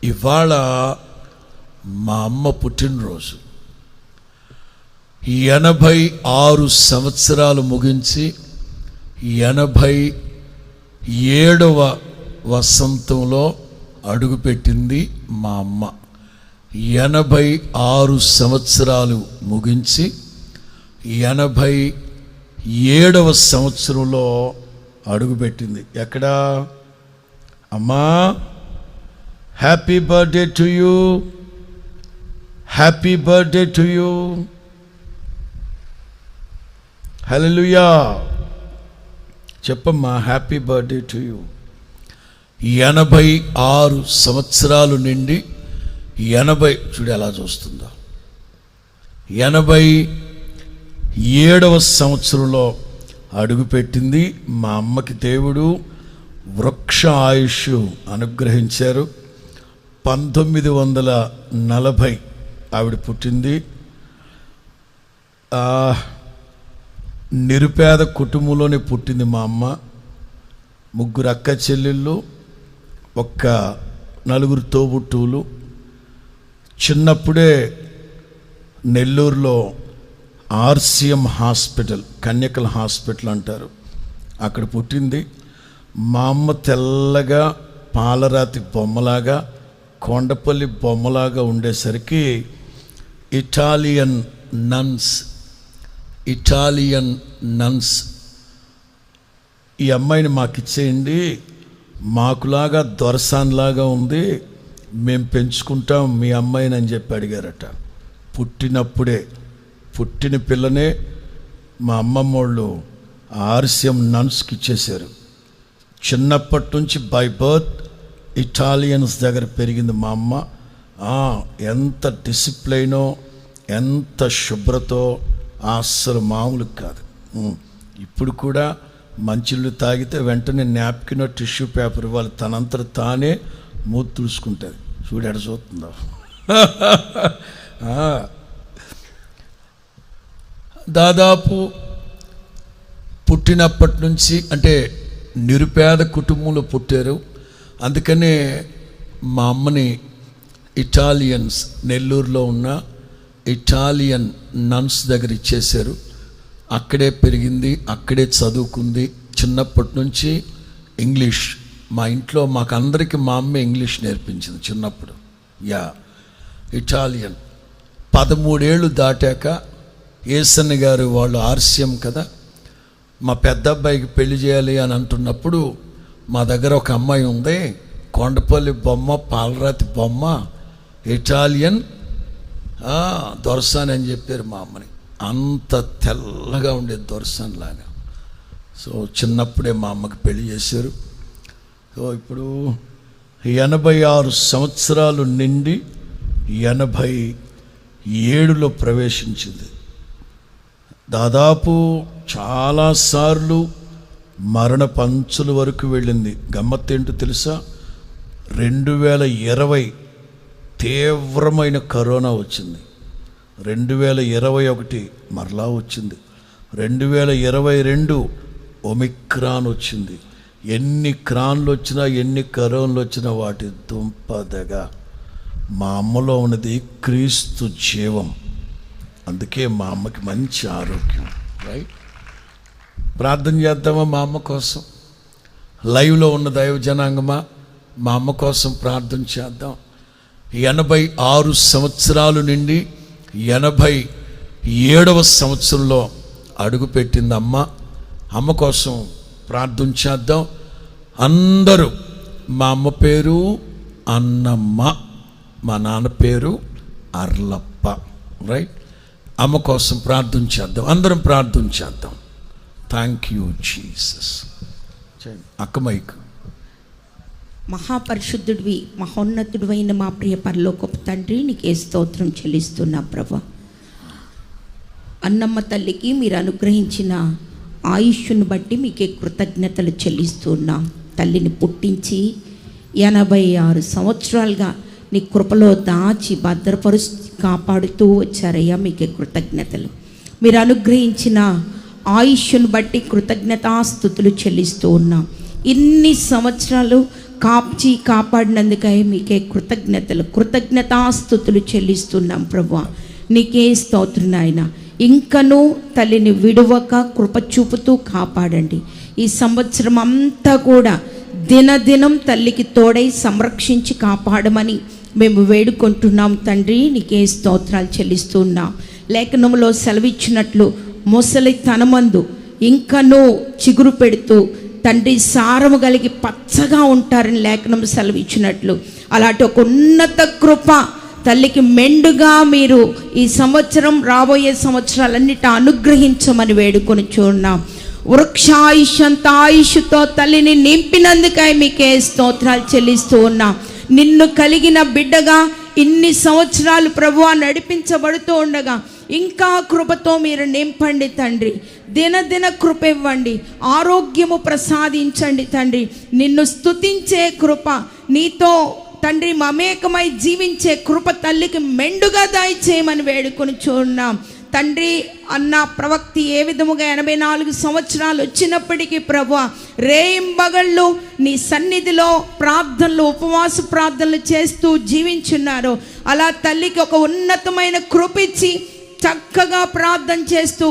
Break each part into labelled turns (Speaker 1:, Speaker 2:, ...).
Speaker 1: ఇవాళ మా అమ్మ పుట్టినరోజు. 86 సంవత్సరాలు ముగించి 87వ వసంతంలో అడుగుపెట్టింది మా అమ్మ. 86 సంవత్సరాలు ముగించి 87వ సంవత్సరంలో అడుగుపెట్టింది. ఎక్కడా? అమ్మా, happy birthday to you, happy birthday to you, hallelujah. చెప్పమ్మా, హ్యాపీ బర్త్డే టు యూ. 86 సంవత్సరాలు నిండి 80 చూడు ఎలా చూస్తుందో, 87వ సంవత్సరంలో అడుగుపెట్టింది. మా అమ్మకి దేవుడు వృక్ష ఆయుష్ అనుగ్రహించారు. 1940 ఆవిడ పుట్టింది. నిరుపేద కుటుంబంలోనే పుట్టింది మా అమ్మ. 3 అక్క చెల్లెళ్ళు, 4 తోబుట్టువులు. చిన్నప్పుడే నెల్లూరులో RCM హాస్పిటల్, కన్యకల హాస్పిటల్ అంటారు, అక్కడ పుట్టింది. మా అమ్మ తెల్లగా పాలరాతి బొమ్మలాగా, కొండపల్లి బొమ్మలాగా ఉండేసరికి ఇటాలియన్ నన్స్ ఈ అమ్మాయిని మాకు ఇచ్చేయండి, మాకులాగా దొరసాన్లాగా ఉంది, మేము పెంచుకుంటాం మీ అమ్మాయిని అని చెప్పి అడిగారట. పుట్టిన పిల్లనే మా అమ్మమ్మ వాళ్ళు RCM నన్స్కి ఇచ్చేశారు. చిన్నప్పటి నుంచి బై బర్త్ ఇటాలియన్స్ దగ్గర పెరిగింది మా అమ్మ. ఎంత డిసిప్లైనో, ఎంత శుభ్రతో అస్సలు మామూలు కాదు. ఇప్పుడు కూడా మంచిళ్ళు తాగితే వెంటనే నాప్కిన్, టిష్యూ పేపర్ ఇవ్వాలి, తనంతట తానే మూతి తుడుచుకుంటుంది. చూడాడ చూస్తుందా? దాదాపు పుట్టినప్పటి నుంచి, అంటే నిరుపేద కుటుంబంలో పుట్టారు, అందుకనే మా అమ్మని ఇటాలియన్స్, నెల్లూరులో ఉన్న ఇటాలియన్ నన్స్ దగ్గర ఇచ్చేశారు. అక్కడే పెరిగింది, అక్కడే చదువుకుంది. చిన్నప్పటి నుంచి ఇంగ్లీష్, మా ఇంట్లో మాకందరికీ మా అమ్మ ఇంగ్లీష్ నేర్పించింది చిన్నప్పుడు. ఇటాలియన్. 13 ఏళ్ళు దాటాక ఏసన్న గారు వాళ్ళు RCM కదా, మా పెద్ద అబ్బాయికి పెళ్లి చేయాలి అని అంటున్నప్పుడు మా దగ్గర ఒక అమ్మాయి ఉంది, కొండపల్లి బొమ్మ, పాలరాతి బొమ్మ, ఇటాలియన్ దొరసాని అని చెప్పారు మా అమ్మని. అంత తెల్లగా ఉండేది దొరసాని లాగా. సో చిన్నప్పుడే మా అమ్మకి పెళ్లి చేశారు. సో ఇప్పుడు 86 సంవత్సరాలు నిండి 87లో ప్రవేశించింది. దాదాపు చాలాసార్లు మరణ పంచుల వరకు వెళ్ళింది. గమ్మత్తేంటో తెలుసా? 2020 తీవ్రమైన కరోనా వచ్చింది. 2021 మరలా వచ్చింది. 2022 ఒమిక్రాన్ వచ్చింది. ఎన్ని క్రాన్లు వచ్చినా, ఎన్ని కరోనాలు వచ్చినా వాటి దుంపదగా మా అమ్మలో ఉన్నది క్రీస్తు జీవం. అందుకే మా అమ్మకి మంచి ఆరోగ్యం. రైట్? ప్రార్థన చేద్దామా మా అమ్మ కోసం? లైవ్లో ఉన్న దైవ జనాంగమా, మా అమ్మ కోసం ప్రార్థన చేద్దాం. 86 సంవత్సరాలు నిండి 87వ సంవత్సరంలో అడుగుపెట్టింది అమ్మ. అమ్మ కోసం ప్రార్థన చేద్దాం అందరూ. మా అమ్మ పేరు అన్నమ్మ, మా నాన్న పేరు అర్లప్ప. రైట్? అమ్మ కోసం ప్రార్థన చేద్దాం, అందరం ప్రార్థన చేద్దాం. Thank you Jesus. అక్క మైక్.
Speaker 2: మహాపరిశుద్ధుడివి, మహోన్నతుడివైన మా ప్రియ పరలోకపు తండ్రి, నీకే స్తోత్రం చెల్లిస్తున్నా ప్రభా. అన్నమ్మ తల్లికి మీరు అనుగ్రహించిన ఆయుష్ను బట్టి మీకే కృతజ్ఞతలు చెల్లిస్తున్నాం. తల్లిని పుట్టించి 86 సంవత్సరాలుగా నీ కృపలో దాచి భద్రపరుస్తూ కాపాడుతూ వచ్చారయ్యా, మీకే కృతజ్ఞతలు. మీరు అనుగ్రహించిన ఆయుష్ను బట్టి కృతజ్ఞతాస్తుతులు చెల్లిస్తూ ఉన్నాం. ఇన్ని సంవత్సరాలు కాచి కాపాడినందుకై మీకే కృతజ్ఞతాస్తుతులు చెల్లిస్తున్నాం ప్రభువా. నీకే స్తోత్రం నాయన. ఇంకనూ తల్లిని విడువక కృప చూపుతూ కాపాడండి. ఈ సంవత్సరం అంతా కూడా దినదినం తల్లికి తోడై సంరక్షించి కాపాడమని మేము వేడుకుంటున్నాం తండ్రి. నీకే స్తోత్రాలు చెల్లిస్తున్నాం. లేఖనంలో సెలవిచ్చినట్లు ముసలి తనమందు ఇంకనూ చిగురు పెడుతూ తండ్రి సారము కలిగి పచ్చగా ఉంటారని లేఖనం సెలవిచ్చినట్లు అలాంటి ఒక ఉన్నత కృప తల్లికి మెండుగా మీరు ఈ సంవత్సరం రాబోయే సంవత్సరాలన్నిటి అనుగ్రహించమని వేడుకొని చూన్నాం. వృక్షాయుష్యంత ఆయుష్తో తల్లిని నింపినందుకై మీకే స్తోత్రాలు చెల్లిస్తూ ఉన్నాం. నిన్ను కలిగిన బిడ్డగా ఇన్ని సంవత్సరాలు ప్రభువా నడిపించబడుతూ ఉండగా ఇంకా కృపతో మీరు నింపండి తండ్రి. దినదిన కృప ఇవ్వండి, ఆరోగ్యము ప్రసాదించండి తండ్రి. నిన్ను స్తుతించే కృప, నీతో తండ్రి మమేకమై జీవించే కృప తల్లికి మెండుగా దయచేయమని వేడుకొని చూన్నాం తండ్రి. అన్న ప్రవక్తి ఏ విధముగా 84 సంవత్సరాలు వచ్చినప్పటికీ ప్రభువా రేయింబగళ్ళు నీ సన్నిధిలో ప్రార్థనలు, ఉపవాస ప్రార్థనలు చేస్తూ జీవించున్నారు. అలా తల్లికి ఒక ఉన్నతమైన కృప ఇచ్చి చక్కగా ప్రార్థన చేస్తూ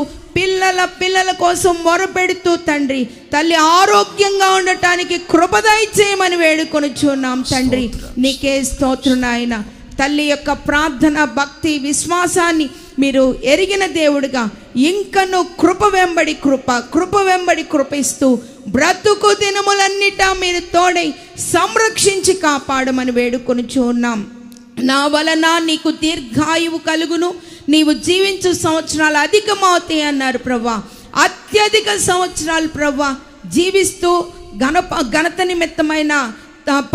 Speaker 2: పిల్లల కోసం మొరపెడుతూ తండ్రి తల్లి ఆరోగ్యంగా ఉండటానికి కృప దయచేయమని వేడుకొని చూన్నాం తండ్రి. నీకే స్తోత్రం నాయన. తల్లి యొక్క ప్రార్థన, భక్తి, విశ్వాసాన్ని మీరు ఎరిగిన దేవుడిగా ఇంకను కృప వెంబడి కృప ఇస్తూ బ్రతుకు దినములన్నిటా మీరు తోడై సంరక్షించి కాపాడమని వేడుకొని చూన్నాం. నా వలన నీకు దీర్ఘాయువు కలుగును, నీవు జీవించు సంవత్సరాలు అధికమవుతాయి అన్నారు ప్రభా. అత్యధిక సంవత్సరాలు ప్రభా జీవిస్తూ ఘనత నిమిత్తమైన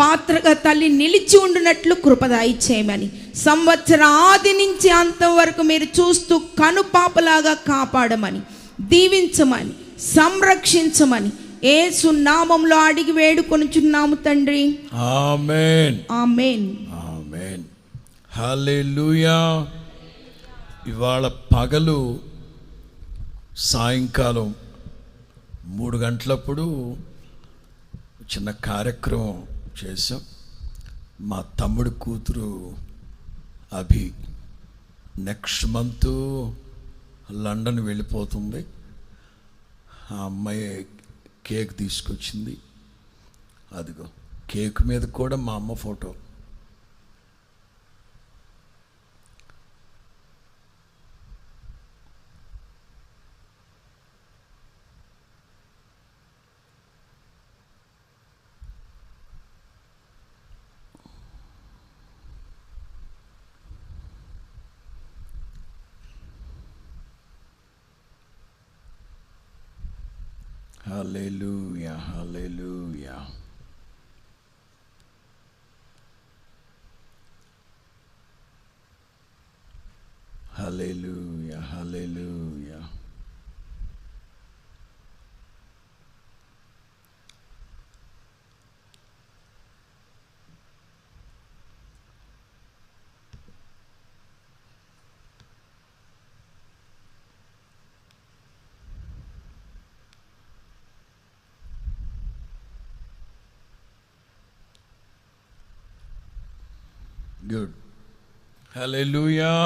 Speaker 2: పాత్రగా తల్లి నిలిచి ఉండినట్లు కృపదాయి చేయమని, సంవత్సర ఆది నుంచి అంతం వరకు మీరు చూస్తూ కనుపాపలాగా కాపాడమని, దీవించమని, సంరక్షించమని యేసు నామములో అడిగి వేడుకొనుచున్నాము తండ్రి.
Speaker 1: ఆమేన్,
Speaker 2: ఆమేన్,
Speaker 1: ఆమేన్. హల్లెలూయా. ఇవాళ పగలు సాయంకాలం 3 గంటలప్పుడు చిన్న కార్యక్రమం చేసాం. మా తమ్ముడు కూతురు అభి నెక్స్ట్ మంత్ లండన్ వెళ్ళిపోతుంది. ఆ అమ్మాయి కేక్ తీసుకొచ్చింది. అదిగో కేక్ మీద కూడా మా అమ్మ photo. Hallelujah, hallelujah. Hallelujah, hallelujah. Good. Hallelujah.